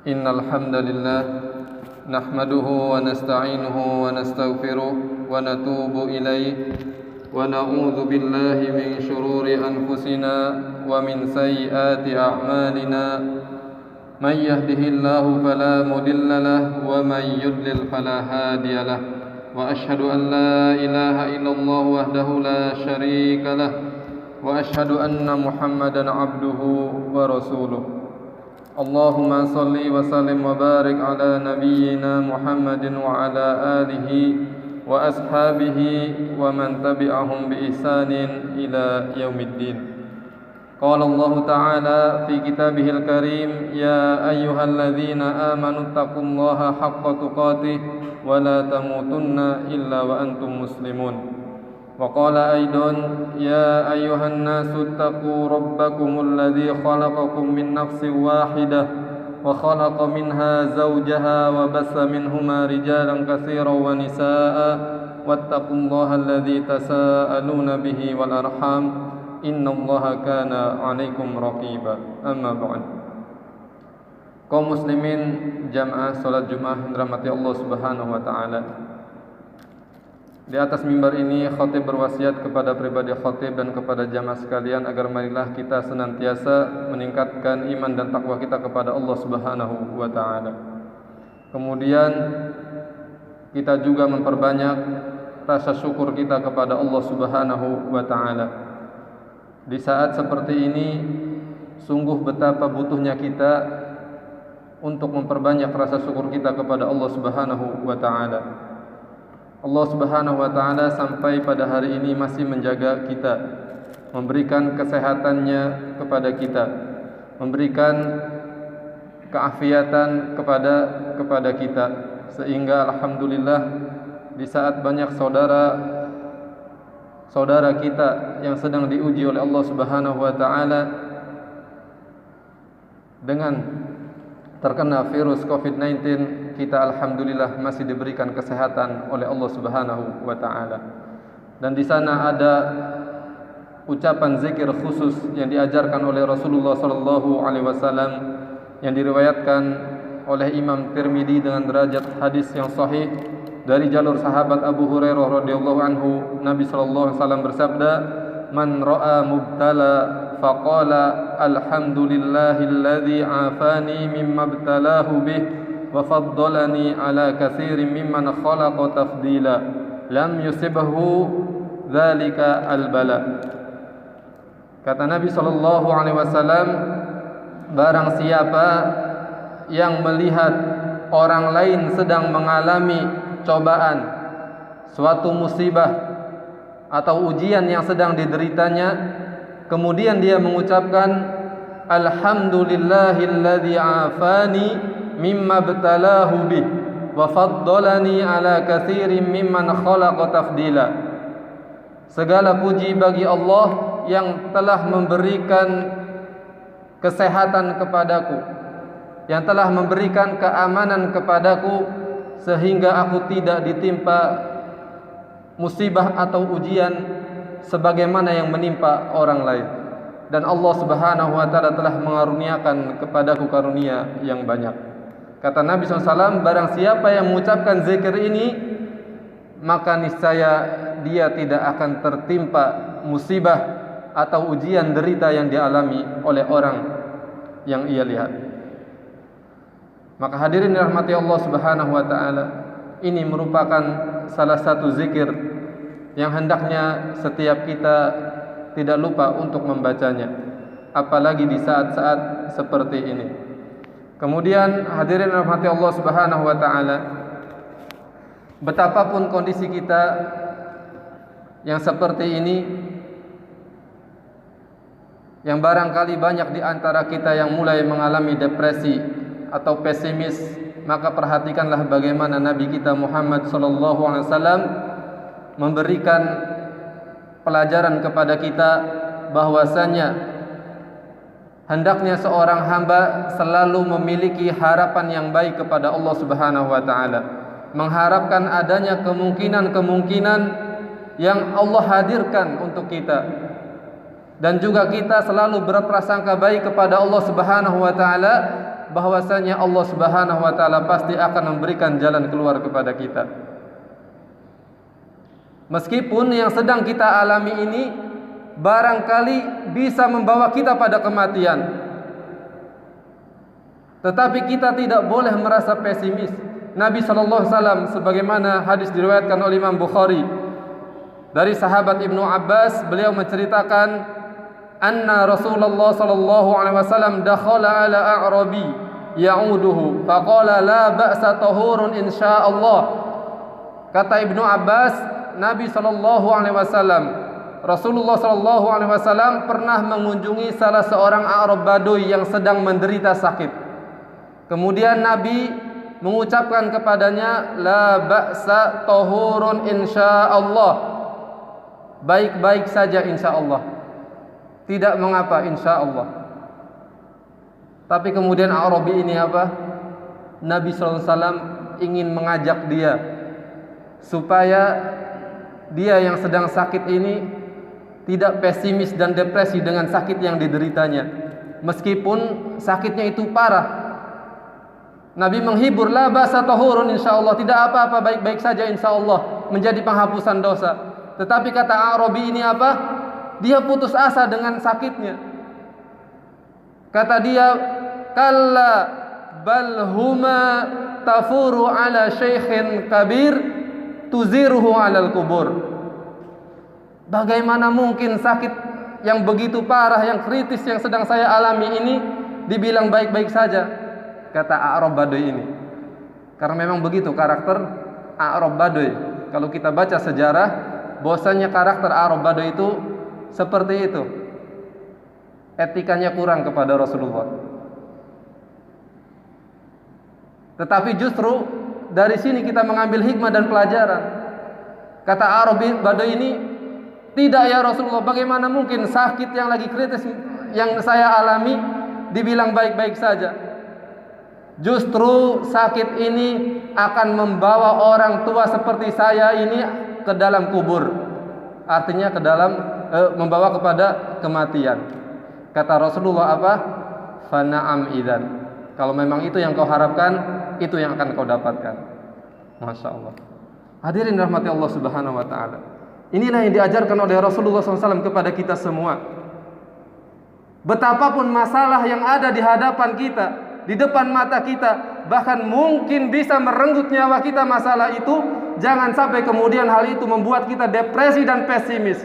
إن الحمد لله نحمده ونستعينه ونستغفره ونتوب إليه ونعوذ بالله من شرور أنفسنا ومن سيئات أعمالنا من يهده الله فلا مضل له ومن يضلل فلا هادي له وأشهد أن لا إله إلا الله وحده لا شريك له وأشهد أن محمدا عبده ورسوله اللهم صل وسلم وبارك على نبينا محمد وعلى آله وأصحابه ومن تبعهم بإحسان إلى يوم الدين. قال الله تعالى في كتابه الكريم يا أيها الذين آمنوا اتقوا الله حق تقاته ولا تموتن إلا وأنتم مسلمون. وقال أيضا يا أيها الناس اتقوا ربكم الذي خلقكم من نفس واحدة وخلق منها زوجها وبث منهما رجالا كثيرا ونساء واتقوا الله الذي تساءلون به والأرحام إن الله كان عليكم رقيبا. أما بعد. Kaum muslimin jamaah salat Jumat yang dirahmati Allah Subhanahu wa taala. Di atas mimbar ini khatib berwasiat kepada pribadi khatib dan kepada jamaah sekalian agar marilah kita senantiasa meningkatkan iman dan takwa kita kepada Allah Subhanahu wa taala. Kemudian kita juga memperbanyak rasa syukur kita kepada Allah Subhanahu wa taala. Di saat seperti ini sungguh betapa butuhnya kita untuk memperbanyak rasa syukur kita kepada Allah Subhanahu wa taala. Allah Subhanahu wa taala sampai pada hari ini masih menjaga kita, memberikan kesehatannya kepada kita, memberikan keafiatan kepada kita, sehingga alhamdulillah di saat banyak saudara kita yang sedang diuji oleh Allah Subhanahu wa taala dengan terkena virus COVID-19, kita alhamdulillah masih diberikan kesehatan oleh Allah Subhanahu wa taala. Dan di sana ada ucapan zikir khusus yang diajarkan oleh Rasulullah sallallahu alaihi wasallam yang diriwayatkan oleh Imam Tirmidzi dengan derajat hadis yang sahih dari jalur sahabat Abu Hurairah radhiyallahu anhu. Nabi sallallahu alaihi wasallam bersabda, "Man ra'a mubtala faqala alhamdulillahilladzi afani mimma ibtalahu bih wa faddalani ala katsirin mimman khalaqa tafdila lam yusibhu dzalika albala." Kata Nabi sallallahu alaihi wasallam, barang siapa yang melihat orang lain sedang mengalami cobaan, suatu musibah atau ujian yang sedang dideritanya, kemudian dia mengucapkan alhamdulillahilladzi afani mimma btalahu bih wa faddalani ala katsirin mimman khalaqa tafdila. Segala puji bagi Allah yang telah memberikan kesehatan kepadaku, yang telah memberikan keamanan kepadaku sehingga aku tidak ditimpa musibah atau ujian sebagaimana yang menimpa orang lain. Dan Allah Subhanahu wa taala telah mengaruniakan kepadaku karunia yang banyak. Kata Nabi SAW, barang siapa yang mengucapkan zikir ini, maka niscaya dia tidak akan tertimpa musibah atau ujian derita yang dialami oleh orang yang ia lihat. Maka hadirin dirahmati Allah Subhanahu wa taala, ini merupakan salah satu zikir yang hendaknya setiap kita tidak lupa untuk membacanya, apalagi di saat-saat seperti ini. Kemudian hadirin dirahmati Allah Subhanahu wa taala, betapapun kondisi kita yang seperti ini, yang barangkali banyak di antara kita yang mulai mengalami depresi atau pesimis, maka perhatikanlah bagaimana Nabi kita Muhammad sallallahu alaihi wasallam memberikan pelajaran kepada kita bahwasanya hendaknya seorang hamba selalu memiliki harapan yang baik kepada Allah Subhanahu wa taala, mengharapkan adanya kemungkinan-kemungkinan yang Allah hadirkan untuk kita, dan juga kita selalu berprasangka baik kepada Allah Subhanahu wa taala bahwasanya Allah Subhanahu wa taala pasti akan memberikan jalan keluar kepada kita. Meskipun yang sedang kita alami ini barangkali bisa membawa kita pada kematian, tetapi kita tidak boleh merasa pesimis. Nabi SAW sebagaimana hadis diriwayatkan oleh Imam Bukhari dari sahabat Ibnu Abbas, beliau menceritakan anna Rasulullah sallallahu alaihi wasallam dakhala ala a'rabi ya'uduhu faqala la ba'sa tahurun insyaallah. Kata Ibnu Abbas, Nabi sallallahu alaihi wasallam, Rasulullah sallallahu alaihi wasallam pernah mengunjungi salah seorang Arab Baduy yang sedang menderita sakit. Kemudian Nabi mengucapkan kepadanya, la ba'sa tahurun insyaallah, baik-baik saja insyaallah, tidak mengapa insyaallah. Tapi kemudian Arabi ini apa? Nabi SAW ingin mengajak dia supaya dia yang sedang sakit ini tidak pesimis dan depresi dengan sakit yang dideritanya, meskipun sakitnya itu parah. Nabi menghibur, la ba'sa tahurun insyaallah, tidak apa-apa, baik-baik saja insyaallah, menjadi penghapusan dosa. Tetapi kata Arabi ini apa? Dia putus asa dengan sakitnya. Kata dia, kalla bal huma tafuru ala syaikhin kabir tuziruhu alal kubur. Bagaimana mungkin sakit yang begitu parah, yang kritis yang sedang saya alami ini dibilang baik-baik saja? Kata A'rab Baduy ini. Karena memang begitu karakter A'rab Baduy. Kalau kita baca sejarah, bahwasanya karakter A'rab Baduy itu seperti itu. Etikanya kurang kepada Rasulullah. Tetapi justru dari sini kita mengambil hikmah dan pelajaran. Kata A'rab Baduy ini, tidak ya Rasulullah, bagaimana mungkin sakit yang lagi kritis yang saya alami dibilang baik-baik saja? Justru sakit ini akan membawa orang tua seperti saya ini ke dalam kubur. Artinya ke dalam membawa kepada kematian. Kata Rasulullah apa? Fana'am idzan. Kalau memang itu yang kau harapkan, itu yang akan kau dapatkan. Masya Allah. Hadirin rahmati Allah Subhanahu wa taala. Inilah yang diajarkan oleh Rasulullah SAW kepada kita semua. Betapapun masalah yang ada di hadapan kita, di depan mata kita, bahkan mungkin bisa merenggut nyawa kita masalah itu, jangan sampai kemudian hal itu membuat kita depresi dan pesimis.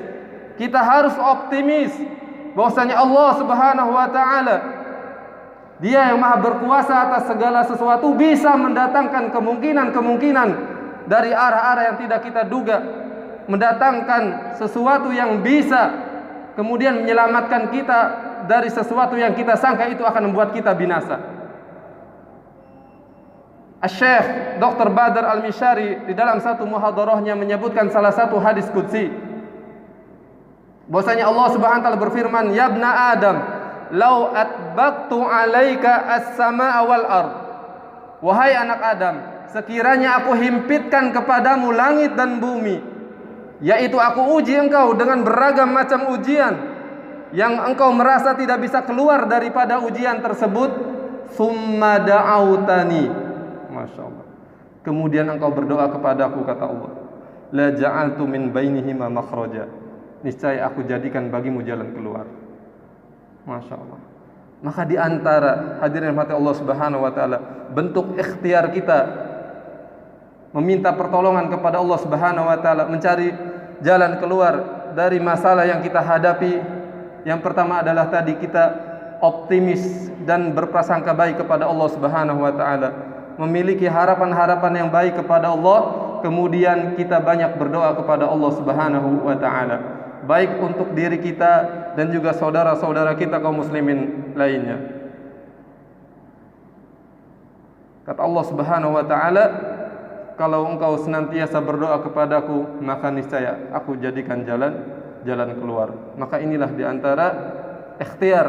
Kita harus optimis bahwasanya Allah Subhanahu wa taala, Dia yang maha berkuasa atas segala sesuatu, bisa mendatangkan kemungkinan-kemungkinan dari arah-arah yang tidak kita duga, mendatangkan sesuatu yang bisa kemudian menyelamatkan kita dari sesuatu yang kita sangka itu akan membuat kita binasa. Syekh Dr. Badr Al-Mishari di dalam satu muhadarahnya menyebutkan salah satu hadis qudsi, bahwasanya Allah Subhanahu wa taala berfirman, ya ibna Adam, lau atbaqtu 'alaika as-samaa'a wal ard. Wahai anak Adam, sekiranya aku himpitkan kepadamu langit dan bumi, yaitu aku uji engkau dengan beragam macam ujian yang engkau merasa tidak bisa keluar daripada ujian tersebut, summa da'autani, Masya Allah, kemudian engkau berdoa kepadaku, kata Allah, la ja'altu min bainihima makhraja, niscaya aku jadikan bagimu jalan keluar. Masya Allah. Maka di antara hadirin rahmati Allah Subhanahu wa taala, bentuk ikhtiar kita meminta pertolongan kepada Allah Subhanahu wa taala, mencari jalan keluar dari masalah yang kita hadapi, yang pertama adalah tadi kita optimis dan berprasangka baik kepada Allah Subhanahu wa taala, memiliki harapan-harapan yang baik kepada Allah, kemudian kita banyak berdoa kepada Allah Subhanahu wa taala, baik untuk diri kita dan juga saudara-saudara kita kaum muslimin lainnya. Kata Allah Subhanahu wa taala, kalau engkau senantiasa berdoa kepadaku, maka niscaya aku jadikan jalan keluar. Maka inilah di antara ikhtiar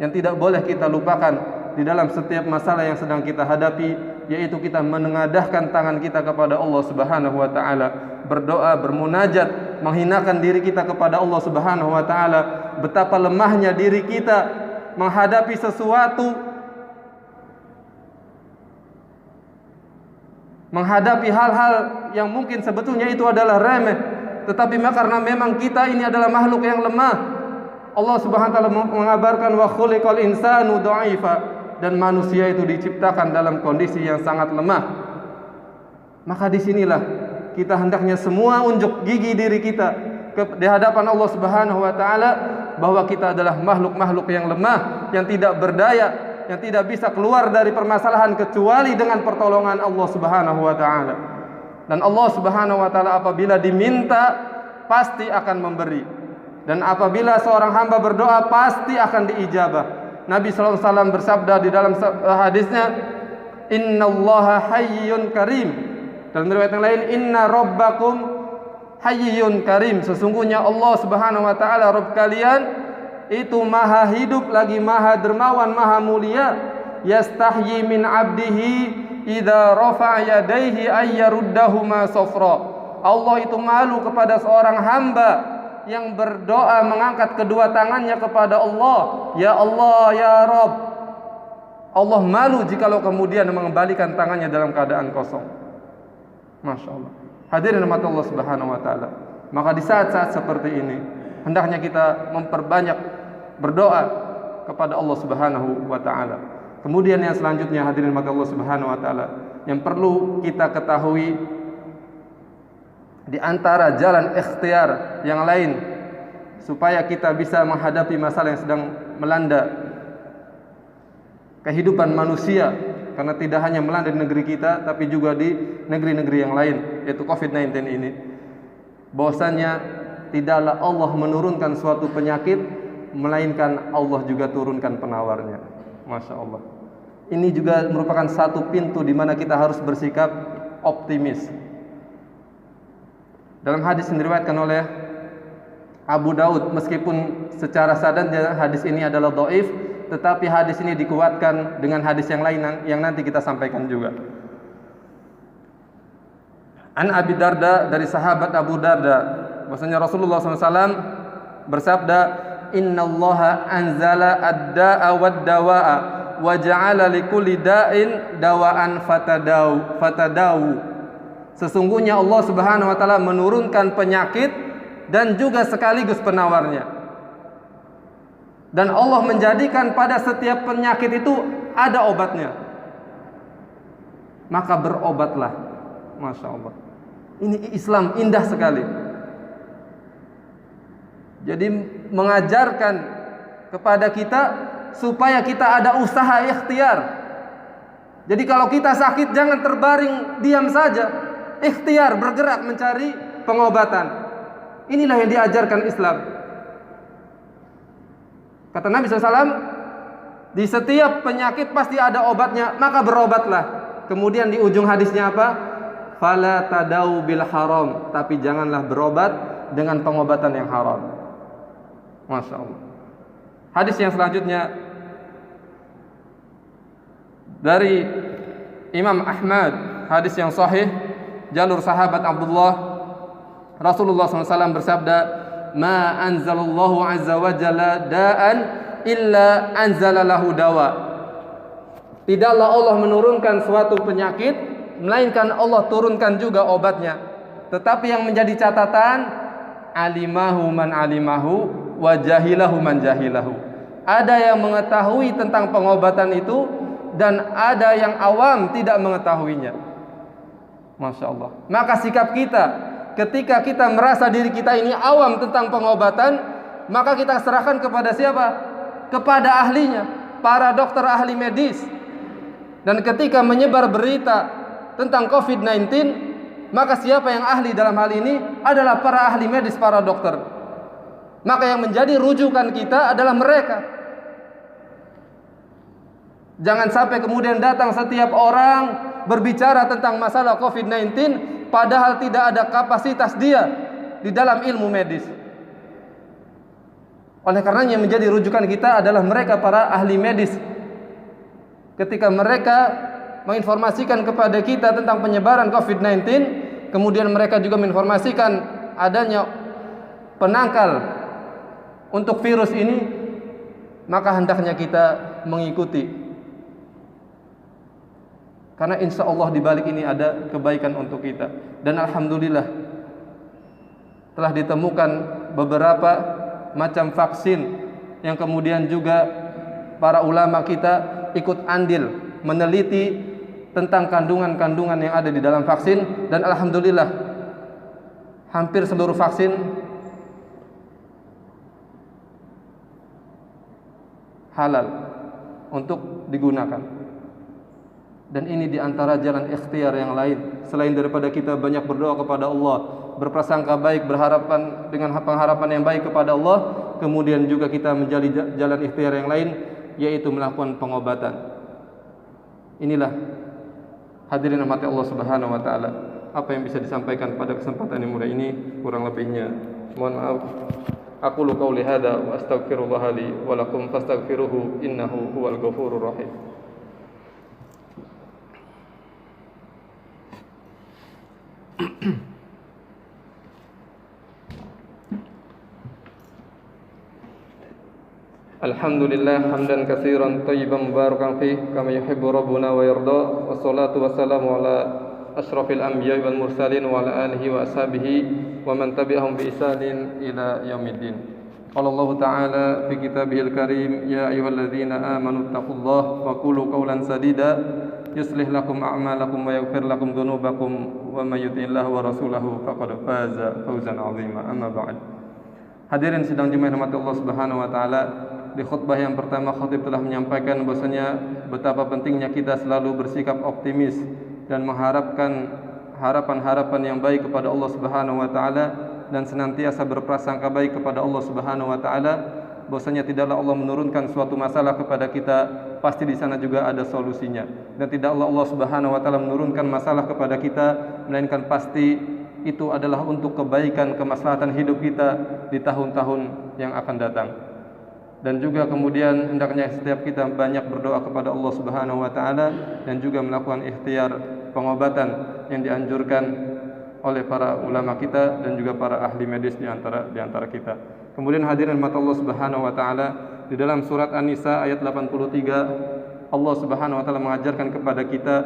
yang tidak boleh kita lupakan di dalam setiap masalah yang sedang kita hadapi, yaitu kita menengadahkan tangan kita kepada Allah Subhanahu wa taala, berdoa, bermunajat, menghinakan diri kita kepada Allah Subhanahu wa taala, betapa lemahnya diri kita menghadapi sesuatu menghadapi hal-hal yang mungkin sebetulnya itu adalah remeh, tetapi karena memang kita ini adalah makhluk yang lemah. Allah Subhanahu wa taala mengabarkan wa khuliqal insanu dha'ifa, dan manusia itu diciptakan dalam kondisi yang sangat lemah. Maka disinilah kita hendaknya semua unjuk gigi diri kita di hadapan Allah Subhanahu wa taala bahwa kita adalah makhluk-makhluk yang lemah, yang tidak berdaya, yang tidak bisa keluar dari permasalahan kecuali dengan pertolongan Allah Subhanahu wa taala. Dan Allah Subhanahu wa taala apabila diminta pasti akan memberi. Dan apabila seorang hamba berdoa pasti akan diijabah. Nabi sallallahu alaihi wasallam bersabda di dalam hadisnya, "Innallaha hayyun karim." Dalam riwayat yang lain, "Inna rabbakum hayyun karim." Sesungguhnya Allah Subhanahu wa taala Rabb kalian itu maha hidup lagi maha dermawan, maha mulia. Yastahyi min 'abdihi idza rafa'a yadayhi ay yaruddahuma safra. Allah itu malu kepada seorang hamba yang berdoa mengangkat kedua tangannya kepada Allah, "Ya Allah, ya Rabb." Allah malu jikalau kemudian mengembalikan tangannya dalam keadaan kosong. Masya Allah. Hadirin rahmat Allah Subhanahu wa taala. Maka di saat-saat seperti ini hendaknya kita memperbanyak berdoa kepada Allah Subhanahu wa taala. Kemudian yang selanjutnya, hadirin rahmat Allah Subhanahu wa taala, yang perlu kita ketahui di antara jalan ikhtiar yang lain supaya kita bisa menghadapi masalah yang sedang melanda kehidupan manusia, karena tidak hanya melanda di negeri kita tapi juga di negeri-negeri yang lain, yaitu COVID-19 ini. Bahwasanya tidaklah Allah menurunkan suatu penyakit melainkan Allah juga turunkan penawarnya. Masya Allah. Ini juga merupakan satu pintu di mana kita harus bersikap optimis. Dalam hadis yang diriwayatkan oleh Abu Daud, meskipun secara sanadnya hadis ini adalah dhaif, tetapi hadis ini dikuatkan dengan hadis yang lain yang nanti kita sampaikan juga. An Abi Darda, dari sahabat Abu Darda, bahwasanya Rasulullah SAW bersabda, "Innallaha anzala ad-da'a wad-dawa'a wa ja'ala likulli da'in dawa'an fatadawu." Sesungguhnya Allah Subhanahu wa taala menurunkan penyakit dan juga sekaligus penawarnya. Dan Allah menjadikan pada setiap penyakit itu ada obatnya. Maka berobatlah. Masya Allah. Ini Islam indah sekali. Jadi mengajarkan kepada kita supaya kita ada usaha ikhtiar. Jadi kalau kita sakit jangan terbaring diam saja. Ikhtiar, bergerak mencari pengobatan. Inilah yang diajarkan Islam. Kata Nabi SAW, di setiap penyakit pasti ada obatnya, maka berobatlah. Kemudian di ujung hadisnya apa? Fala tadau bil haram, tapi janganlah berobat dengan pengobatan yang haram. Masya Allah. Hadis yang selanjutnya dari Imam Ahmad, hadis yang sahih, jalur sahabat Abdullah, Rasulullah SAW bersabda, "Ma anzalallahu azza wa jalla da'an illa anzala lahu dawa." Tidaklah Allah menurunkan suatu penyakit melainkan Allah turunkan juga obatnya. Tetapi yang menjadi catatan, alimahu man alimahu wa jahilahu man jahilahu. Ada yang mengetahui tentang pengobatan itu dan ada yang awam tidak mengetahuinya. Masya Allah. Maka sikap kita ketika kita merasa diri kita ini awam tentang pengobatan, maka kita serahkan kepada siapa? Kepada ahlinya, para dokter ahli medis. Dan ketika menyebar berita tentang COVID-19, maka siapa yang ahli dalam hal ini adalah para ahli medis, para dokter. Maka yang menjadi rujukan kita adalah mereka. Jangan sampai kemudian datang setiap orang berbicara tentang masalah COVID-19 padahal tidak ada kapasitas dia di dalam ilmu medis. Oleh karenanya yang menjadi rujukan kita adalah mereka, para ahli medis. Ketika mereka menginformasikan kepada kita tentang penyebaran COVID-19, kemudian mereka juga menginformasikan adanya penangkal untuk virus ini, maka hendaknya kita mengikuti. Karena insya Allah di balik ini ada kebaikan untuk kita. Dan alhamdulillah telah ditemukan beberapa macam vaksin yang kemudian juga para ulama kita ikut andil meneliti tentang kandungan-kandungan yang ada di dalam vaksin, dan alhamdulillah hampir seluruh vaksin halal untuk digunakan. Dan ini diantara jalan ikhtiar yang lain selain daripada kita banyak berdoa kepada Allah, berprasangka baik, berharapan dengan pengharapan yang baik kepada Allah, kemudian juga kita menjadi jalan ikhtiar yang lain, yaitu melakukan pengobatan. Inilah hadirin rahmati Allah Subhanahu wa taala, apa yang bisa disampaikan pada kesempatan yang mulia ini, kurang lebihnya mohon maaf. Aqulu qauli hadza wa astaghfirullah li wa lakum fastaghfiruhu innahu huwal ghafurur rahim. Alhamdulillah hamdan katsiran thayyiban mubarakan fih kama yuhibbu rabbuna wa yarda, wassalatu wassalamu ala asyrafil anbiya'i wal mursalin wa ala alihi wa ashabihi wa man tabi'ahum bi ihsanin ila yaumiddin. Qala Allah ta'ala fi kitabihil karim, ya ayyuhalladzina amanu taqullaha wa qulu qawlan sadida yuslih lakum a'malakum wa yaghfir lakum dhunubakum wa may yuti'illaha wa rasulahu faqad faza fawzan 'azima. Amma ba'd. Hadirin sidang jemaah rahmat Allah Subhanahu wa taala, di khutbah yang pertama khatib telah menyampaikan bahwasanya betapa pentingnya kita selalu bersikap optimis dan mengharapkan harapan-harapan yang baik kepada Allah Subhanahu wa taala, dan senantiasa berprasangka baik kepada Allah Subhanahu wa taala, bahwasanya tidaklah Allah menurunkan suatu masalah kepada kita pasti di sana juga ada solusinya, dan tidaklah Allah Subhanahu wa taala menurunkan masalah kepada kita melainkan pasti itu adalah untuk kebaikan, kemaslahatan hidup kita di tahun-tahun yang akan datang. Dan juga kemudian hendaknya setiap kita banyak berdoa kepada Allah Subhanahu wa taala dan juga melakukan ikhtiar pengobatan yang dianjurkan oleh para ulama kita dan juga para ahli medis di antara kita. Kemudian hadirin rahmat Allah Subhanahu wa taala, di dalam surat An-Nisa ayat 83 Allah Subhanahu wa taala mengajarkan kepada kita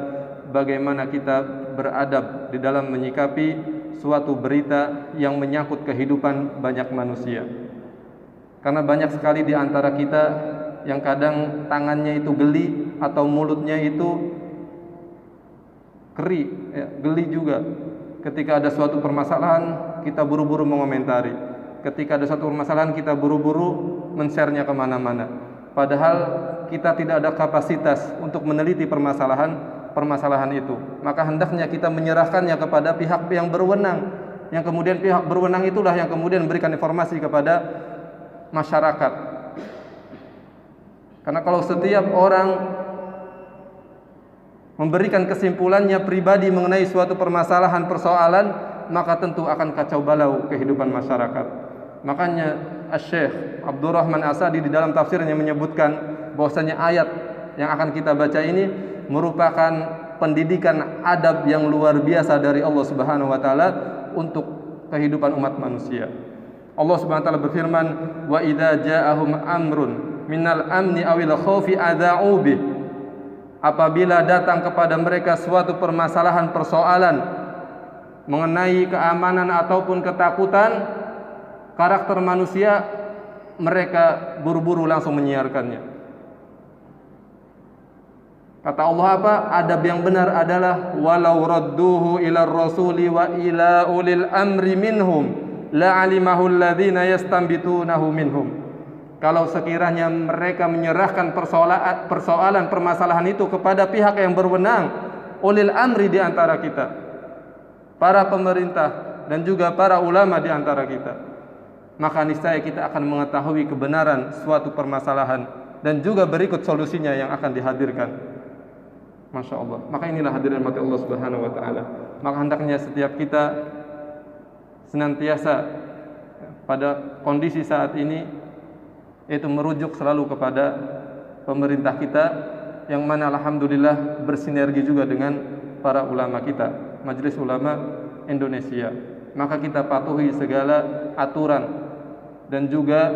bagaimana kita beradab di dalam menyikapi suatu berita yang menyangkut kehidupan banyak manusia. Karena banyak sekali di antara kita yang kadang tangannya itu geli atau mulutnya itu keri, geli juga. Ketika ada suatu permasalahan, kita buru-buru mengomentari. Ketika ada suatu permasalahan, kita buru-buru men-share-nya kemana-mana. Padahal kita tidak ada kapasitas untuk meneliti permasalahan itu. Maka hendaknya kita menyerahkannya kepada pihak yang berwenang, yang kemudian pihak berwenang itulah yang kemudian memberikan informasi kepada masyarakat. Karena kalau setiap orang memberikan kesimpulannya pribadi mengenai suatu permasalahan, persoalan, maka tentu akan kacau balau kehidupan masyarakat. Makanya Asy-Syaikh Abdurrahman As-Sa'di di dalam tafsirnya menyebutkan bahwasanya ayat yang akan kita baca ini merupakan pendidikan adab yang luar biasa dari Allah Subhanahu wa taala untuk kehidupan umat manusia. Allah Subhanahu wa taala berfirman, "Wa idza ja'ahum amrun minal amni awil khaufi adza'u bih." Apabila datang kepada mereka suatu permasalahan, persoalan mengenai keamanan ataupun ketakutan karakter manusia, mereka buru-buru langsung menyiarkannya. Kata Allah apa? Adab yang benar adalah walau radduhu ila rasuli wa ila ulil amri minhum la'alimahu alladhina yastanbitunahu minhum. Kalau sekiranya mereka menyerahkan persoalan permasalahan itu kepada pihak yang berwenang, ulil amri di antara kita, para pemerintah dan juga para ulama di antara kita, maka niscaya kita akan mengetahui kebenaran suatu permasalahan dan juga berikut solusinya yang akan dihadirkan. Masya Allah. Maka inilah hadirin mati Allah Subhanahu wa taala. Maka hendaknya setiap kita senantiasa pada kondisi saat ini yaitu merujuk selalu kepada pemerintah kita, yang mana alhamdulillah bersinergi juga dengan para ulama kita, Majelis Ulama Indonesia. Maka kita patuhi segala aturan dan juga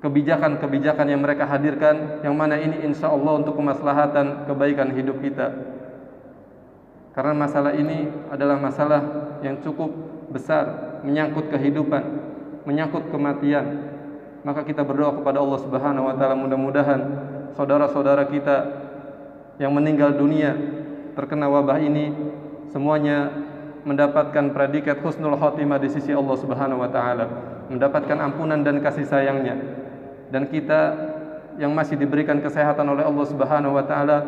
kebijakan-kebijakan yang mereka hadirkan, yang mana ini insya Allah untuk kemaslahatan kebaikan hidup kita. Karena masalah ini adalah masalah yang cukup besar, menyangkut kehidupan, menyangkut kematian. Maka kita berdoa kepada Allah Subhanahu wa taala, mudah-mudahan saudara-saudara kita yang meninggal dunia terkena wabah ini semuanya mendapatkan predikat husnul khotimah di sisi Allah Subhanahu wa taala, mendapatkan ampunan dan kasih sayangnya. Dan kita yang masih diberikan kesehatan oleh Allah Subhanahu wa taala,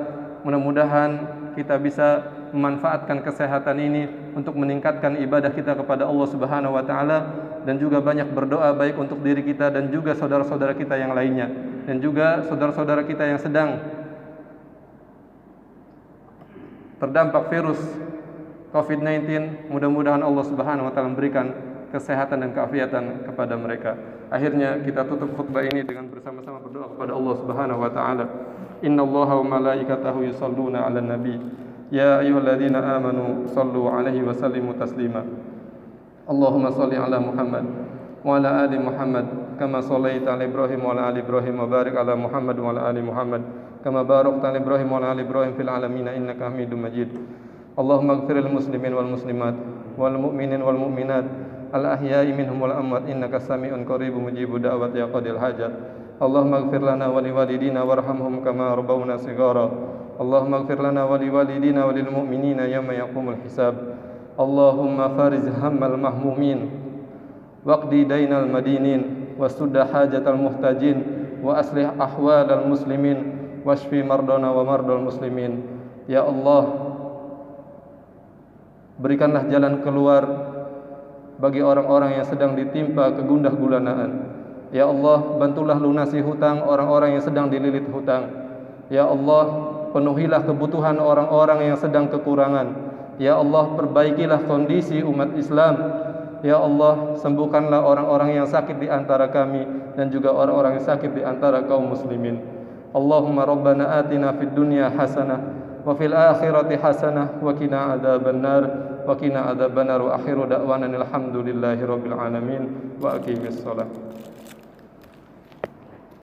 mudah-mudahan kita bisa memanfaatkan kesehatan ini untuk meningkatkan ibadah kita kepada Allah Subhanahu wa taala, dan juga banyak berdoa baik untuk diri kita dan juga saudara-saudara kita yang lainnya, dan juga saudara-saudara kita yang sedang terdampak virus COVID-19, mudah-mudahan Allah Subhanahu wa taala memberikan kesehatan dan keafiatan kepada mereka. Akhirnya kita tutup khutbah ini dengan bersama-sama berdoa kepada Allah Subhanahu wa taala. Innallaha wa malaikatahu yusholluna 'alan nabi. Ya ayyuhalladzina amanu shallu 'alaihi wa sallimu taslima. Allahumma shalli 'ala Muhammad wa 'ala ali Muhammad kama shallaita 'ala Ibrahim wa 'ala ali Ibrahim wa barik 'ala Muhammad wa 'ala ali Muhammad kama barakta 'ala Ibrahim wa 'ala ali Ibrahim fil 'alamin innaka Hamidum Majid. Allahumma ighfir lil muslimin wal muslimat wal mu'minin wal mu'minat al ahya'i minhum wal amwat innaka sami'un qaribun mujibud da'wat ya qadil hajat. Allahumma ighfir lana wa liwalidina warhamhum kama rabbawna shighara. Allahumma ighfir lana wa liwalidina wa lil mu'minina yawma yaqumul hisab. Allahumma fariz hammal mahmumin waqdi dainal madinin wasudda hajatal muhtajin wa aslih ahwalal muslimin washfi mardana wa mardal muslimin. Ya Allah, berikanlah jalan keluar bagi orang-orang yang sedang ditimpa kegundah gulanaan. Ya Allah, bantulah lunasi hutang orang-orang yang sedang dililit hutang. Ya Allah, penuhilah kebutuhan orang-orang yang sedang kekurangan. Ya Allah, perbaikilah kondisi umat Islam. Ya Allah, sembuhkanlah orang-orang yang sakit di antara kami dan juga orang-orang yang sakit di antara kaum muslimin. Allahumma rabbana atina fid dunya hasanah wa fil akhirati hasanah wa qina adzabannar wa qina adzabannar wa akhiru da'wana alhamdulillahi rabbil alamin wa aqimis shalah.